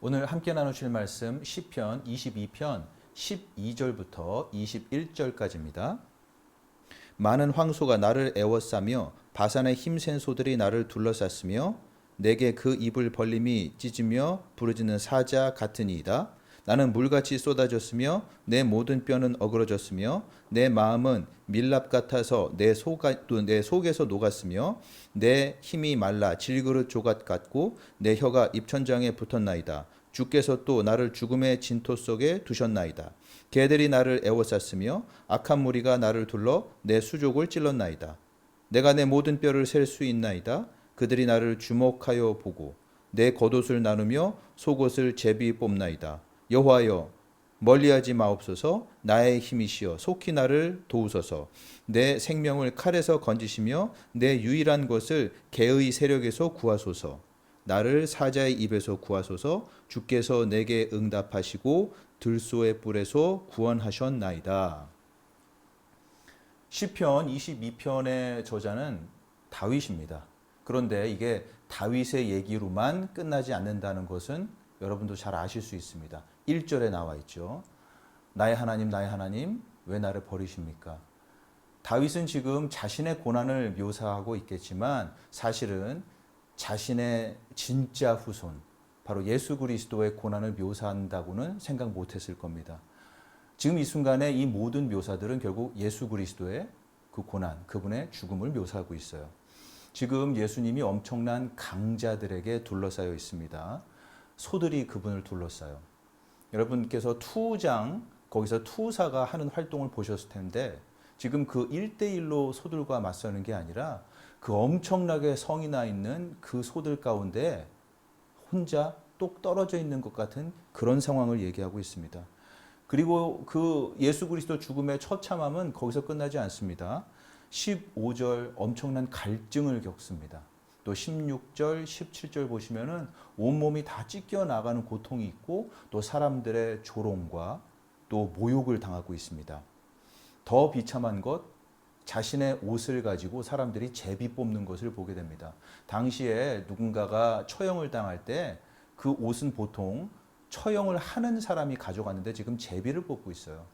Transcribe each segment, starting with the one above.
오늘 함께 나누실 말씀 시편 22편 12절부터 21절까지입니다. 많은 황소가 나를 애워싸며 바산의 힘센 소들이 나를 둘러쌌으며 내게 그 입을 벌림이 찢으며 부르짖는 사자 같으니이다. 나는 물같이 쏟아졌으며 내 모든 뼈는 어그러졌으며 내 마음은 밀랍 같아서 내 속에서 녹았으며 내 힘이 말라 질그릇 조각 같고 내 혀가 입천장에 붙었나이다. 주께서 또 나를 죽음의 진토 속에 두셨나이다. 개들이 나를 애워쌌으며 악한 무리가 나를 둘러 내 수족을 찔렀나이다. 내가 내 모든 뼈를 셀 수 있나이다. 그들이 나를 주목하여 보고 내 겉옷을 나누며 속옷을 제비 뽑나이다. 여호와여 멀리하지 마옵소서. 나의 힘이시여 속히 나를 도우소서. 내 생명을 칼에서 건지시며 내 유일한 것을 개의 세력에서 구하소서. 나를 사자의 입에서 구하소서. 주께서 내게 응답하시고 들소의 뿔에서 구원하셨나이다. 시편 22편의 저자는 다윗입니다. 그런데 이게 다윗의 얘기로만 끝나지 않는다는 것은 여러분도 잘 아실 수 있습니다. 1절에 나와 있죠. 나의 하나님, 왜 나를 버리십니까? 다윗은 지금 자신의 고난을 묘사하고 있겠지만 사실은 자신의 진짜 후손, 바로 예수 그리스도의 고난을 묘사한다고는 생각 못했을 겁니다. 지금 이 순간에 이 모든 묘사들은 결국 예수 그리스도의 그 고난, 그분의 죽음을 묘사하고 있어요. 지금 예수님이 엄청난 강자들에게 둘러싸여 있습니다. 소들이 그분을 둘러싸요. 여러분께서 투장, 거기서 투사가 하는 활동을 보셨을 텐데 지금 그 1대1로 소들과 맞서는 게 아니라 그 엄청나게 성이 나 있는 그 소들 가운데 혼자 똑 떨어져 있는 것 같은 그런 상황을 얘기하고 있습니다. 그리고 그 예수 그리스도 죽음의 처참함은 거기서 끝나지 않습니다. 15절 엄청난 갈증을 겪습니다. 또 16절, 17절 보시면은 온몸이 다 찢겨 나가는 고통이 있고 또 사람들의 조롱과 또 모욕을 당하고 있습니다. 더 비참한 것, 자신의 옷을 가지고 사람들이 제비 뽑는 것을 보게 됩니다. 당시에 누군가가 처형을 당할 때 그 옷은 보통 처형을 하는 사람이 가져갔는데 지금 제비를 뽑고 있어요.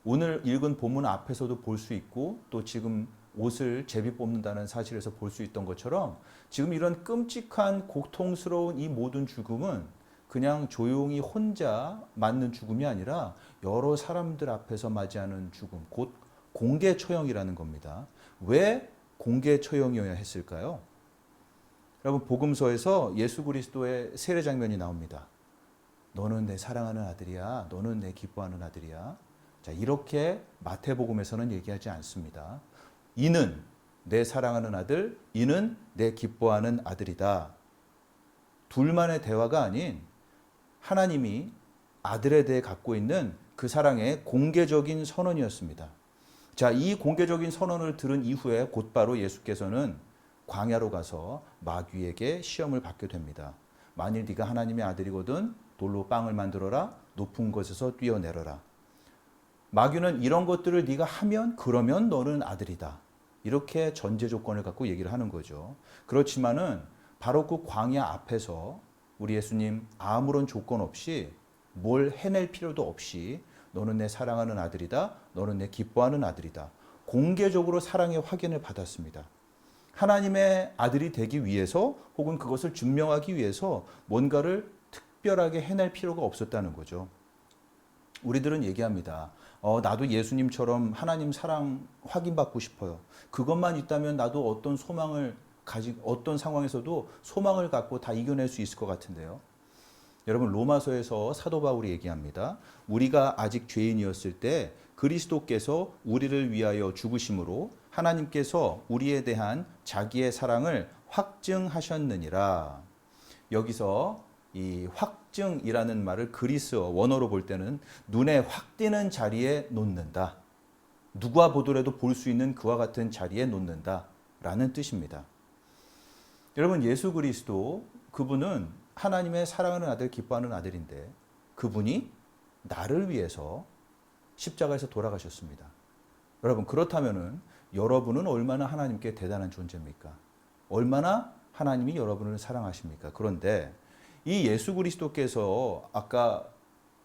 오늘 읽은 본문 앞에서도 볼 수 있고 또 지금 옷을 제비 뽑는다는 사실에서 볼 수 있던 것처럼 지금 이런 끔찍한 고통스러운 이 모든 죽음은 그냥 조용히 혼자 맞는 죽음이 아니라 여러 사람들 앞에서 맞이하는 죽음, 곧 공개 처형이라는 겁니다. 왜 공개 처형이어야 했을까요? 여러분 복음서에서 예수 그리스도의 세례 장면이 나옵니다. 너는 내 사랑하는 아들이야. 너는 내 기뻐하는 아들이야. 자, 이렇게 마태복음에서는 얘기하지 않습니다. 이는 내 사랑하는 아들, 이는 내 기뻐하는 아들이다. 둘만의 대화가 아닌 하나님이 아들에 대해 갖고 있는 그 사랑의 공개적인 선언이었습니다. 자, 이 공개적인 선언을 들은 이후에 곧바로 예수께서는 광야로 가서 마귀에게 시험을 받게 됩니다. 만일 네가 하나님의 아들이거든 돌로 빵을 만들어라. 높은 곳에서 뛰어내려라. 마귀는 이런 것들을 네가 하면 그러면 너는 아들이다. 이렇게 전제 조건을 갖고 얘기를 하는 거죠. 그렇지만은 바로 그 광야 앞에서 우리 예수님 아무런 조건 없이 뭘 해낼 필요도 없이 너는 내 사랑하는 아들이다. 너는 내 기뻐하는 아들이다. 공개적으로 사랑의 확인을 받았습니다. 하나님의 아들이 되기 위해서 혹은 그것을 증명하기 위해서 뭔가를 특별하게 해낼 필요가 없었다는 거죠. 우리들은 얘기합니다. 나도 예수님처럼 하나님 사랑 확인받고 싶어요. 그것만 있다면 나도 어떤 소망을 어떤 상황에서도 소망을 갖고 다 이겨낼 수 있을 것 같은데요. 여러분 로마서에서 사도 바울이 얘기합니다. 우리가 아직 죄인이었을 때 그리스도께서 우리를 위하여 죽으심으로 하나님께서 우리에 대한 자기의 사랑을 확증하셨느니라. 여기서 이 확증이라는 말을 그리스어 원어로 볼 때는 눈에 확 띄는 자리에 놓는다. 누가 보더라도 볼 수 있는 그와 같은 자리에 놓는다 라는 뜻입니다. 여러분 예수 그리스도 그분은 하나님의 사랑하는 아들, 기뻐하는 아들인데 그분이 나를 위해서 십자가에서 돌아가셨습니다. 여러분 그렇다면은 여러분은 얼마나 하나님께 대단한 존재입니까? 얼마나 하나님이 여러분을 사랑하십니까? 그런데 이 예수 그리스도께서 아까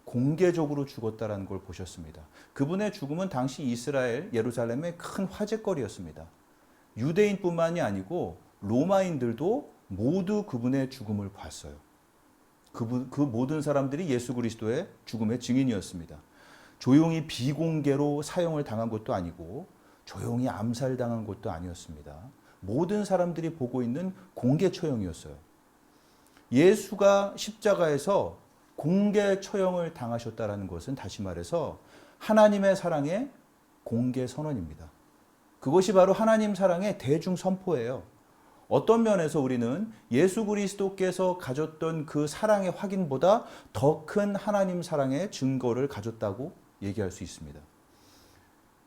공개적으로 죽었다라는 걸 보셨습니다. 그분의 죽음은 당시 이스라엘 예루살렘의 큰 화제거리였습니다. 유대인뿐만이 아니고 로마인들도 모두 그분의 죽음을 봤어요. 그 모든 사람들이 예수 그리스도의 죽음의 증인이었습니다. 조용히 비공개로 사형을 당한 것도 아니고 조용히 암살당한 것도 아니었습니다. 모든 사람들이 보고 있는 공개 처형이었어요. 예수가 십자가에서 공개 처형을 당하셨다는 것은 다시 말해서 하나님의 사랑의 공개 선언입니다. 그것이 바로 하나님 사랑의 대중 선포예요. 어떤 면에서 우리는 예수 그리스도께서 가졌던 그 사랑의 확인보다 더 큰 하나님 사랑의 증거를 가졌다고 얘기할 수 있습니다.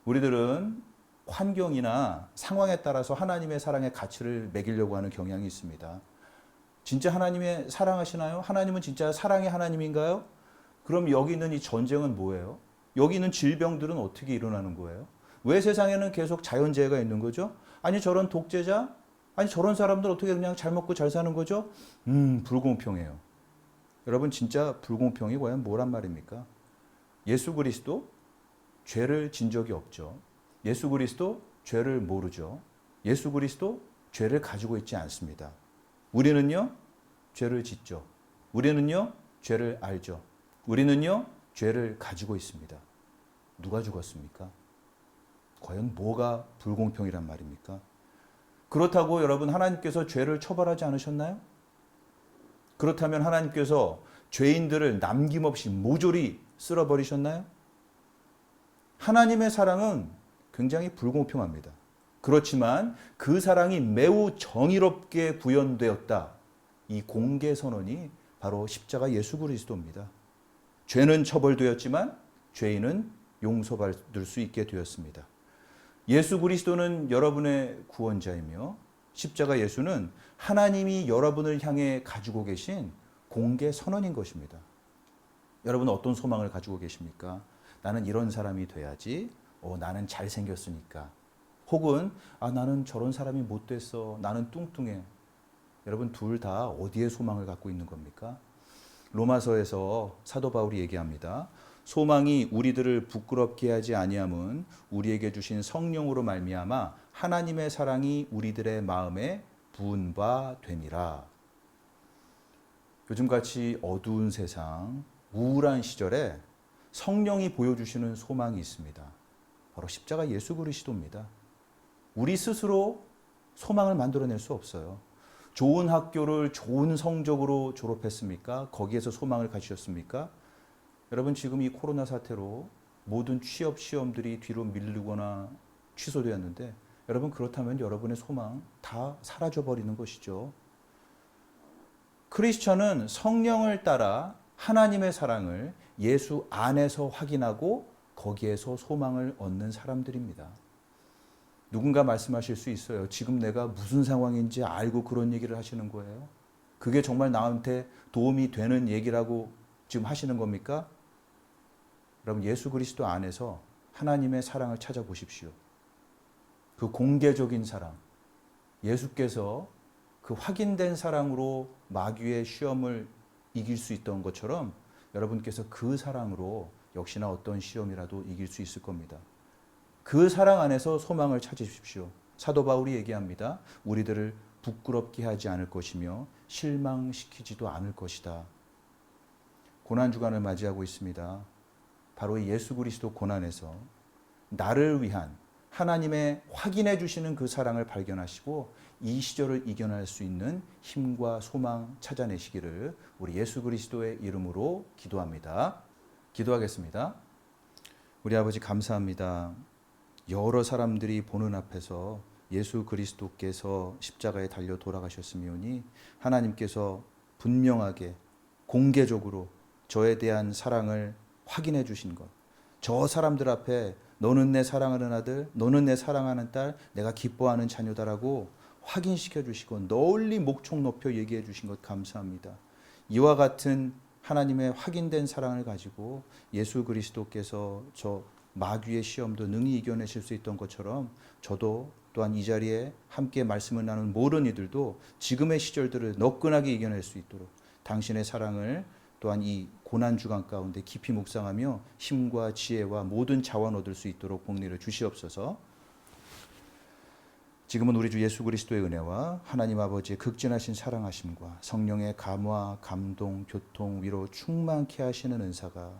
우리들은 환경이나 상황에 따라서 하나님의 사랑의 가치를 매기려고 하는 경향이 있습니다. 진짜 하나님의 사랑하시나요? 하나님은 진짜 사랑의 하나님인가요? 그럼 여기 있는 이 전쟁은 뭐예요? 여기 있는 질병들은 어떻게 일어나는 거예요? 왜 세상에는 계속 자연재해가 있는 거죠? 아니 저런 독재자? 아니 저런 사람들 어떻게 그냥 잘 먹고 잘 사는 거죠? 불공평해요. 여러분 진짜 불공평이 과연 뭐란 말입니까? 예수 그리스도 죄를 진 적이 없죠. 예수 그리스도 죄를 모르죠. 예수 그리스도 죄를 가지고 있지 않습니다. 우리는요, 죄를 짓죠. 우리는요, 죄를 알죠. 우리는요, 죄를 가지고 있습니다. 누가 죽었습니까? 과연 뭐가 불공평이란 말입니까? 그렇다고 여러분 하나님께서 죄를 처벌하지 않으셨나요? 그렇다면 하나님께서 죄인들을 남김없이 모조리 쓸어버리셨나요? 하나님의 사랑은 굉장히 불공평합니다. 그렇지만 그 사랑이 매우 정의롭게 구현되었다. 이 공개 선언이 바로 십자가 예수 그리스도입니다. 죄는 처벌되었지만 죄인은 용서받을 수 있게 되었습니다. 예수 그리스도는 여러분의 구원자이며 십자가 예수는 하나님이 여러분을 향해 가지고 계신 공개 선언인 것입니다. 여러분은 어떤 소망을 가지고 계십니까? 나는 이런 사람이 돼야지. 나는 잘생겼으니까. 혹은 나는 저런 사람이 못 됐어. 나는 뚱뚱해. 여러분 둘 다 어디에 소망을 갖고 있는 겁니까? 로마서에서 사도 바울이 얘기합니다. 소망이 우리들을 부끄럽게 하지 아니함은 우리에게 주신 성령으로 말미암아 하나님의 사랑이 우리들의 마음에 부은 바 됨이라. 요즘같이 어두운 세상, 우울한 시절에 성령이 보여주시는 소망이 있습니다. 바로 십자가 예수 그리스도입니다. 우리 스스로 소망을 만들어낼 수 없어요. 좋은 학교를 좋은 성적으로 졸업했습니까? 거기에서 소망을 가지셨습니까? 여러분 지금 이 코로나 사태로 모든 취업 시험들이 뒤로 밀리거나 취소되었는데 여러분 그렇다면 여러분의 소망 다 사라져버리는 것이죠. 크리스천은 성령을 따라 하나님의 사랑을 예수 안에서 확인하고 거기에서 소망을 얻는 사람들입니다. 누군가 말씀하실 수 있어요. 지금 내가 무슨 상황인지 알고 그런 얘기를 하시는 거예요? 그게 정말 나한테 도움이 되는 얘기라고 지금 하시는 겁니까? 여러분 예수 그리스도 안에서 하나님의 사랑을 찾아보십시오. 그 공개적인 사랑, 예수께서 그 확인된 사랑으로 마귀의 시험을 이길 수 있던 것처럼 여러분께서 그 사랑으로 역시나 어떤 시험이라도 이길 수 있을 겁니다. 그 사랑 안에서 소망을 찾으십시오. 사도 바울이 얘기합니다. 우리들을 부끄럽게 하지 않을 것이며 실망시키지도 않을 것이다. 고난주간을 맞이하고 있습니다. 바로 예수 그리스도 고난에서 나를 위한 하나님의 확인해 주시는 그 사랑을 발견하시고 이 시절을 이겨낼 수 있는 힘과 소망 찾아내시기를 우리 예수 그리스도의 이름으로 기도합니다. 기도하겠습니다. 우리 아버지 감사합니다. 여러 사람들이 보는 앞에서 예수 그리스도께서 십자가에 달려 돌아가셨으니 하나님께서 분명하게 공개적으로 저에 대한 사랑을 확인해 주신 것, 저 사람들 앞에 너는 내 사랑하는 아들, 너는 내 사랑하는 딸, 내가 기뻐하는 자녀다라고 확인시켜 주시고 널리 목청 높여 얘기해 주신 것 감사합니다. 이와 같은 하나님의 확인된 사랑을 가지고 예수 그리스도께서 저 마귀의 시험도 능히 이겨내실 수 있던 것처럼 저도 또한 이 자리에 함께 말씀을 나눈 모든 이들도 지금의 시절들을 너끈하게 이겨낼 수 있도록 당신의 사랑을 또한 이 고난 주간 가운데 깊이 묵상하며 힘과 지혜와 모든 자원 얻을 수 있도록 복리를 주시옵소서. 지금은 우리 주 예수 그리스도의 은혜와 하나님 아버지의 극진하신 사랑하심과 성령의 감화, 감동, 교통, 위로 충만케 하시는 은사가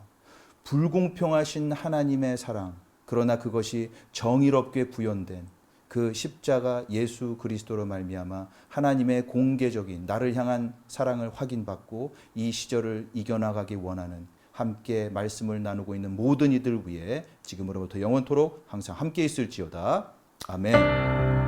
불공평하신 하나님의 사랑, 그러나 그것이 정의롭게 구현된 그 십자가 예수 그리스도로 말미암아 하나님의 공개적인 나를 향한 사랑을 확인받고 이 시절을 이겨나가기 원하는 함께 말씀을 나누고 있는 모든 이들 위해 지금으로부터 영원토록 항상 함께 있을지어다. 아멘.